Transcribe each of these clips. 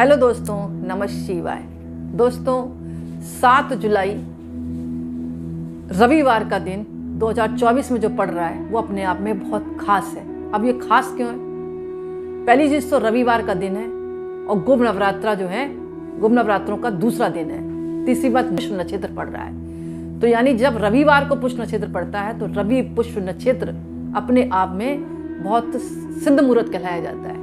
Hello दोस्तों, नमः शिवाय। दोस्तों 7 जुलाई रविवार का दिन 2024 में जो पड़ रहा है वो अपने आप में बहुत खास है। अब ये खास क्यों है? पहली चीज तो रविवार का दिन है और गुभ नवरात्रा जो है, गुभ नवरात्रों का दूसरा दिन है। तीसरी बात, पुष्य नक्षत्र पड़ रहा है। तो यानी जब रविवार को पुष्य नक्षत्र पड़ता है तो रवि पुष्य नक्षत्र अपने आप में बहुत सिद्ध मुहूर्त कहलाया जाता है।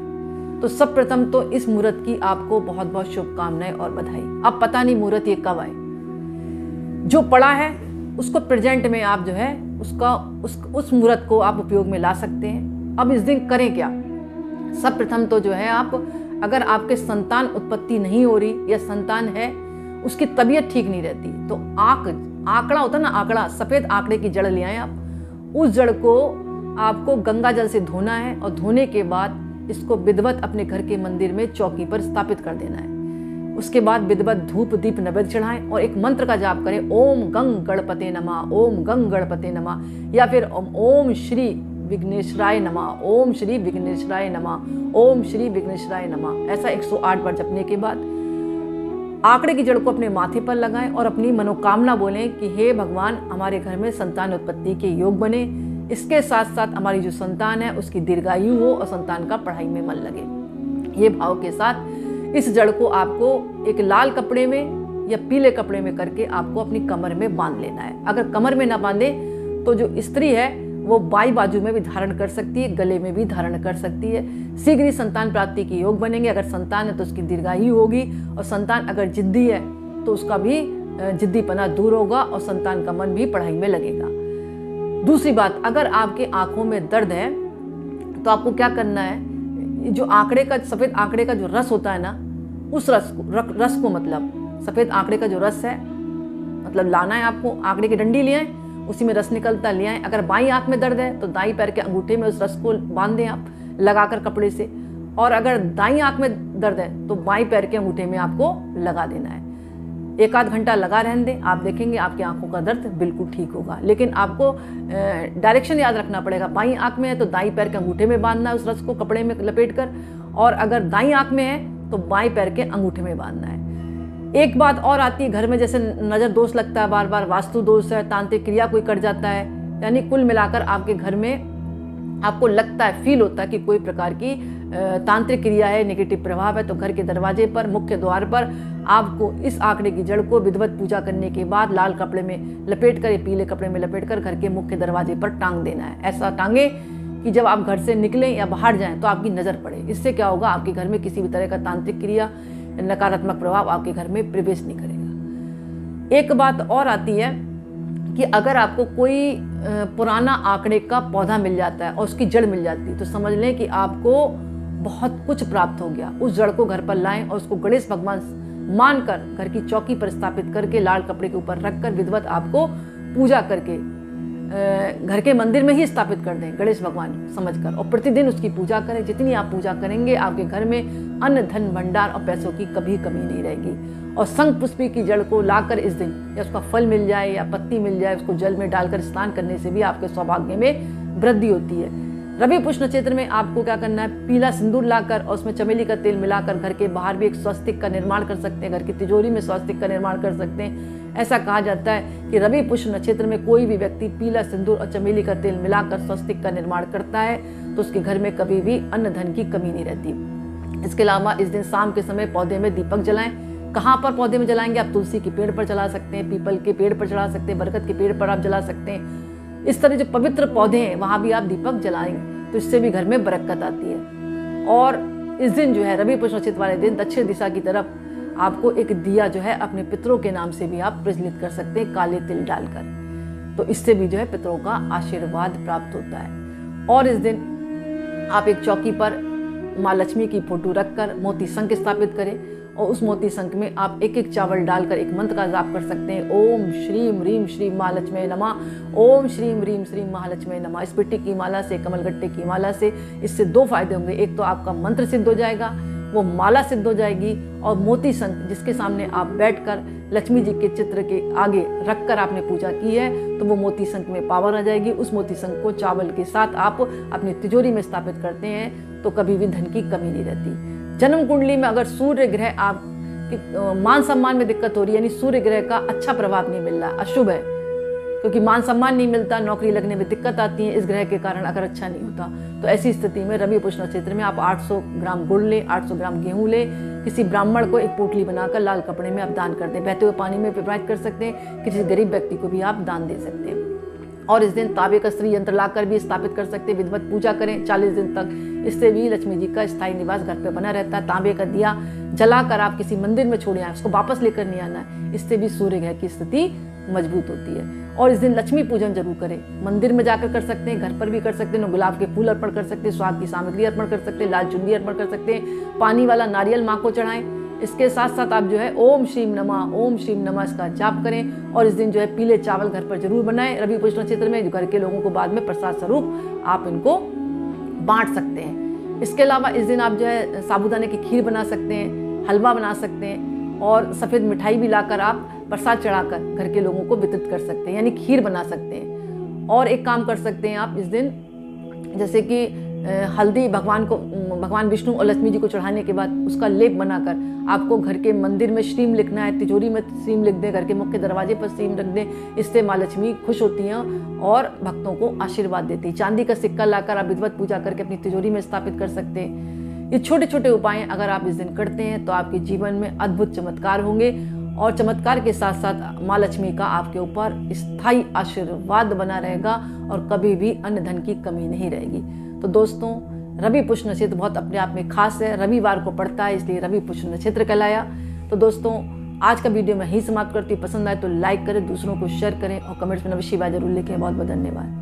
तो सब प्रथम तो इस मुहूर्त की आपको बहुत बहुत शुभकामनाएं और बधाई। अब पता नहीं मुहूर्त ये कब आए, जो पड़ा है उसको प्रेजेंट में आप जो है उस मुहूर्त को आप उपयोग में ला सकते हैं। अब इस दिन करें क्या? सब प्रथम तो जो है आप, अगर आपके संतान उत्पत्ति नहीं हो रही या संतान है उसकी तबीयत ठीक नहीं रहती, तो आंकड़ा होता है ना, आंकड़ा, सफेद आंकड़े की जड़ ले आए आप। उस जड़ को आपको गंगा जल से धोना है और धोने के बाद इसको विधिवत अपने घर के मंदिर में चौकी पर स्थापित कर देना है। उसके बाद विधिवत धूप दीप नैवेद्य चढ़ाएं और एक मंत्र का जाप करें, ओम गंग गणपते नमः, ओम गंग गणपते नमः, या फिर ओम श्री विघ्नेश्वराय नमः, ओम श्री विघ्नेश्वराय नमः, ओम श्री विघ्नेश्वराय नमः। ऐसा 108 बार जपने के बाद आंकड़े की जड़ को अपने माथे पर लगाएं और अपनी मनोकामना बोलें कि हे भगवान, हमारे घर में संतान उत्पत्ति के योग बने। इसके साथ साथ हमारी जो संतान है उसकी दीर्घायु हो और संतान का पढ़ाई में मन लगे। ये भाव के साथ इस जड़ को आपको एक लाल कपड़े में या पीले कपड़े में करके आपको अपनी कमर में बांध लेना है। अगर कमर में ना बांधे तो जो स्त्री है वो बाई बाजू में भी धारण कर सकती है, गले में भी धारण कर सकती है। शीघ्र ही संतान प्राप्ति के योग बनेंगे। अगर संतान है तो उसकी दीर्घायु होगी और संतान अगर जिद्दी है तो उसका भी जिद्दीपना दूर होगा और संतान का मन भी पढ़ाई में लगेगा। दूसरी बात, अगर आपके आंखों में दर्द है तो आपको क्या करना है, जो आंकड़े का, सफेद आंकड़े का जो रस होता है ना, उस रस को मतलब सफेद आंकड़े का जो रस है मतलब लाना है आपको। आंकड़े की डंडी ले आए, उसी में रस निकलता ले आए। अगर बाई आंख में दर्द है तो दाई पैर के अंगूठे में उस रस को बांध दें आप लगाकर कपड़े से, और अगर दाई आंख में दर्द है तो बाई पैर के अंगूठे में आपको लगा देना है। 1 आध घंटा लगा रहने दें, आप देखेंगे आपकी आंखों का दर्द बिल्कुल ठीक होगा। लेकिन आपको डायरेक्शन याद रखना पड़ेगा। बाई आंख में है तो दाई पैर के अंगूठे में बांधना है उस रस को कपड़े में लपेट कर, और अगर दाई आंख में है तो बाई पैर के अंगूठे में बांधना है। एक बात और आती है, घर में जैसे नज़र दोष लगता है, बार बार वास्तु दोष है, तांत्रिक क्रिया कोई कर जाता है, यानी कुल मिलाकर आपके घर में आपको लगता है, फील होता है कि कोई प्रकार की तांत्रिक क्रिया है, नेगेटिव प्रभाव है, तो घर के दरवाजे पर, मुख्य द्वार पर आपको इस आंकड़े की जड़ को विधिवत पूजा करने के बाद लाल कपड़े में लपेट कर या पीले कपड़े में लपेट कर घर के मुख्य दरवाजे पर टांग देना है। ऐसा टांगे कि जब आप घर से निकलें या बाहर जाएं तो आपकी नज़र पड़े। इससे क्या होगा, आपके घर में किसी भी तरह का तांत्रिक क्रिया, नकारात्मक प्रभाव आपके घर में प्रवेश नहीं करेगा। एक बात और आती है कि अगर आपको कोई पुराना आंकड़े का पौधा मिल जाता है और उसकी जड़ मिल जाती है तो समझ लें कि आपको बहुत कुछ प्राप्त हो गया। उस जड़ को घर पर लाएं और उसको गणेश भगवान मानकर घर की चौकी पर स्थापित करके लाल कपड़े के ऊपर रखकर विधिवत आपको पूजा करके घर के मंदिर में ही स्थापित कर दें गणेश भगवान समझकर, और प्रतिदिन उसकी पूजा करें। जितनी आप पूजा करेंगे आपके घर में अन्न धन भंडार और पैसों की कभी कमी नहीं रहेगी। और शंख पुष्पी की जड़ को लाकर इस दिन या उसका फल मिल जाए या पत्ती मिल जाए, उसको जल में डालकर स्नान करने से भी आपके सौभाग्य में वृद्धि होती है। रवि पुष्य नक्षत्र में आपको क्या करना है, पीला सिंदूर लाकर और उसमें चमेली का तेल मिलाकर घर के बाहर भी एक स्वस्तिक का निर्माण कर सकते हैं, घर की तिजोरी में स्वस्तिक का निर्माण कर सकते हैं। ऐसा कहा जाता है कि रवि पुष्य नक्षत्र में कोई भी व्यक्ति पीला सिंदूर और चमेली का तेल मिलाकर स्वस्तिक का निर्माण करता है तो उसके घर में कभी भी अन्न धन की कमी नहीं रहती। इसके अलावा इस दिन शाम के समय पौधे में दीपक जलाएं। कहाँ पर पौधे में जलाएंगे? आप तुलसी के पेड़ पर जला सकते हैं, पीपल के पेड़ पर जला सकते हैं, बरगद के पेड़ पर आप जला सकते हैं। इस तरह जो पवित्र पौधे हैं वहां भी आप दीपक जलाएंगे तो इससे भी घर में बरकत आती है। और इस दिन जो है रवि पुष्य नक्षत्र वाले दिन दक्षिण दिशा की तरफ आपको एक दिया जो है अपने पितरों के नाम से भी आप प्रज्वलित कर सकते हैं काले तिल डालकर, तो इससे भी जो है पितरों का आशीर्वाद प्राप्त होता है। और इस दिन आप एक चौकी पर माँ लक्ष्मी की फोटो रखकर मोती शंख स्थापित करें और उस मोती शंख में आप एक एक चावल डालकर एक मंत्र का जाप कर सकते हैं, ओम श्रीम ह्रीम श्री महालक्ष्मी नमः, ओम श्रीम ह्रीम श्री महालक्ष्मी नमः। इस पिट्टी की माला से, कमलगट्टे की माला से इससे 2 फायदे होंगे। एक तो आपका मंत्र सिद्ध हो जाएगा, वो माला सिद्ध हो जाएगी, और मोती शंख जिसके सामने आप बैठकर लक्ष्मी जी के चित्र के आगे रखकर आपने पूजा की है तो वो मोती शंख में पावर आ जाएगी। उस मोती शंख को चावल के साथ आप अपनी तिजोरी में स्थापित करते हैं तो कभी भी धन की कमी नहीं रहती। जन्म कुंडली में अगर सूर्य ग्रह आप मान सम्मान में दिक्कत हो रही है, यानी सूर्य ग्रह का अच्छा प्रभाव नहीं मिल रहा, अशुभ है, क्योंकि मान सम्मान नहीं मिलता, नौकरी लगने में दिक्कत आती है इस ग्रह के कारण अगर अच्छा नहीं होता, तो ऐसी स्थिति में रवि पुष्य नक्षत्र में आप 800 ग्राम गुड़ लें, 800 ग्राम गेहूं लें, किसी ब्राह्मण को एक पोटली बनाकर लाल कपड़े में आप दान कर दें, बहते हुए पानी में प्रवाहित कर सकते हैं, किसी गरीब व्यक्ति को भी आप दान दे सकते हैं। और इस दिन तांबे का स्त्री यंत्र लाकर भी स्थापित कर सकते हैं, विधिवत पूजा करें 40 दिन तक, इससे भी लक्ष्मी जी का स्थायी निवास घर पे बना रहता है। तांबे का दिया जलाकर आप किसी मंदिर में छोड़े आए, उसको वापस लेकर नहीं आना है, इससे भी सूर्य ग्रह की स्थिति मजबूत होती है। और इस दिन लक्ष्मी पूजन जरूर करें, मंदिर में जाकर कर सकते हैं, घर पर भी कर सकते हैं, गुलाब के फूल अर्पण कर सकते हैं, स्वाद की सामग्री अर्पण कर सकते हैं, लाल चुंदी अर्पण कर सकते हैं, पानी वाला नारियल माँ को चढ़ाएं। इसके साथ साथ आप जो है ओम श्रीम नमः इसका जाप करें। और इस दिन जो है पीले चावल घर पर जरूर बनाएं रवि पुष्य नक्षत्र में, जो घर के लोगों को बाद में प्रसाद स्वरूप आप इनको बांट सकते हैं। इसके अलावा इस दिन आप जो है साबूदाने की खीर बना सकते हैं, हलवा बना सकते हैं, और सफ़ेद मिठाई भी लाकर आप प्रसाद चढ़ाकर घर के लोगों को वितरित कर सकते हैं, यानी खीर बना सकते हैं। और एक काम कर सकते हैं आप इस दिन, जैसे कि हल्दी भगवान विष्णु और लक्ष्मी जी को चढ़ाने के बाद उसका लेप बनाकर आपको घर के मंदिर में श्रीम लिखना है, तिजोरी में श्रीम लिख दें, घर के मुख्य दरवाजे पर श्रीम रख दें, इससे माँ लक्ष्मी खुश होती हैं और भक्तों को आशीर्वाद देती है। चांदी का सिक्का लाकर आप विधिवत पूजा करके अपनी तिजोरी में स्थापित कर सकते हैं। ये छोटे छोटे उपाय अगर आप इस दिन करते हैं तो आपके जीवन में अद्भुत चमत्कार होंगे, और चमत्कार के साथ साथ माँ लक्ष्मी का आपके ऊपर स्थायी आशीर्वाद बना रहेगा और कभी भी अन्न धन की कमी नहीं रहेगी। तो दोस्तों, रवि पुष्य नक्षत्र बहुत अपने आप में खास है, रविवार को पड़ता है, इसलिए रवि पुष्य नक्षत्र कहलाया। तो दोस्तों, आज का वीडियो मैं ही समाप्त करती हूँ। पसंद आए तो लाइक करें, दूसरों को शेयर करें और कमेंट्स में अवश्य बात जरूर लिखें। बहुत बहुत धन्यवाद।